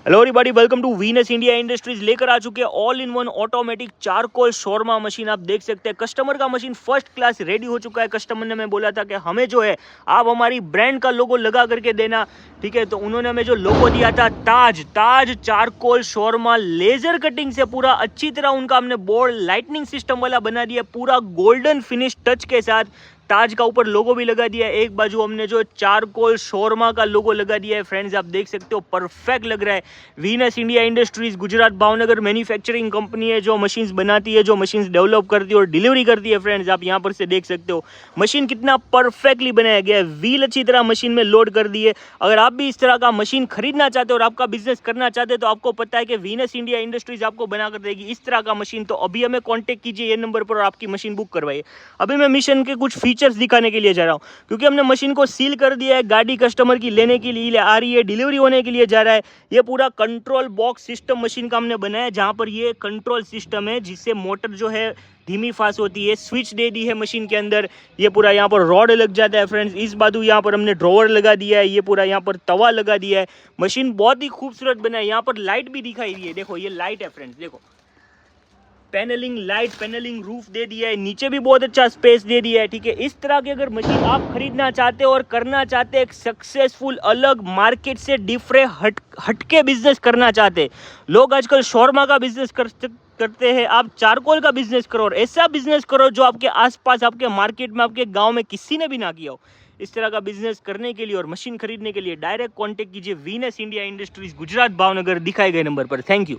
Hello everybody, welcome to Venus India Industries. लेकर आ चुके हैं all in one automatic charcoal shawarma machine. आप देख सकते हैं कस्टमर का मशीन फर्स्ट क्लास रेडी हो चुका है। कस्टमर ने मैं बोला था कि हमें जो है आप हमारी ब्रांड का लोगो लगा करके देना, ठीक है। तो उन्होंने हमें जो लोगो दिया था ताज चारकोल शोरमा लेजर कटिंग से पूरा अच्छी तरह उनका हमने बोर्ड लाइटनिंग सिस्टम वाला बना दिया, पूरा गोल्डन फिनिश टच के साथ। ताज का ऊपर लोगो भी लगा दिया है, एक बाजू हमने जो चारकोल शोरमा का लोगो लगा दिया है। फ्रेंड्स आप देख सकते हो परफेक्ट लग रहा है। Venus India industries Gujarat Bhavnagar manufacturing company है जो मशीन्स बनाती है, जो मशीन्स डेवलप करती है और डिलीवरी करती है। फ्रेंड्स आप यहाँ पर से देख सकते हो मशीन कितना परफेक्टली बनाया गया है। व्हील अच्छी तरह मशीन में लोड कर दिए। अगर आप भी इस तरह का मशीन खरीदना चाहते हो और आपका बिजनेस करना चाहते हो तो आपको पता है कि वीनस इंडिया इंडस्ट्रीज आपको बना कर देगी इस तरह का मशीन। तो अभी हमें कॉन्टेक्ट कीजिए ये नंबर पर और आपकी मशीन बुक करवाइए। अभी मैं मिशन के कुछ फीचर्स दिखाने के लिए जा रहा हूँ, क्योंकि हमने मशीन को सील कर दिया है। गाड़ी कस्टमर की लेने के लिए आ रही है, डिलीवरी होने के लिए जा रहा है। ये पूरा कंट्रोल बॉक्स सिस्टम मशीन का हमने बनाया है, जहाँ पर ये कंट्रोल सिस्टम है जिससे मोटर जो है धीमी फास्ट होती है। स्विच दे दी है मशीन के अंदर। ये पूरा यहाँ पर रॉड लग जाता है। फ्रेंड्स इस बाजू यहाँ पर हमने ड्रॉवर लगा दिया है, ये पूरा यहाँ पर तवा लगा दिया है। मशीन बहुत ही खूबसूरत बना है। यहाँ पर लाइट भी दिखाई दी है, देखो ये लाइट है फ्रेंड्स, देखो पैनलिंग लाइट, पैनलिंग रूफ दे दिया है, नीचे भी बहुत अच्छा स्पेस दे दिया है, ठीक है। इस तरह की अगर मशीन आप खरीदना चाहते हो और करना चाहते हैं एक सक्सेसफुल अलग मार्केट से डिफरेंट हटके बिजनेस करना चाहते, लोग आजकल शोरमा का बिजनेस करते हैं, आप चारकोल का बिजनेस करो और ऐसा बिजनेस करो जो आपके आसपास, आपके मार्केट में, आपके गांव में किसी ने भी ना किया हो। इस तरह का बिजनेस करने के लिए और मशीन खरीदने के लिए डायरेक्ट कांटेक्ट कीजिए Venus India industries Gujarat Bhavnagar दिखाए गए नंबर पर। Thank you.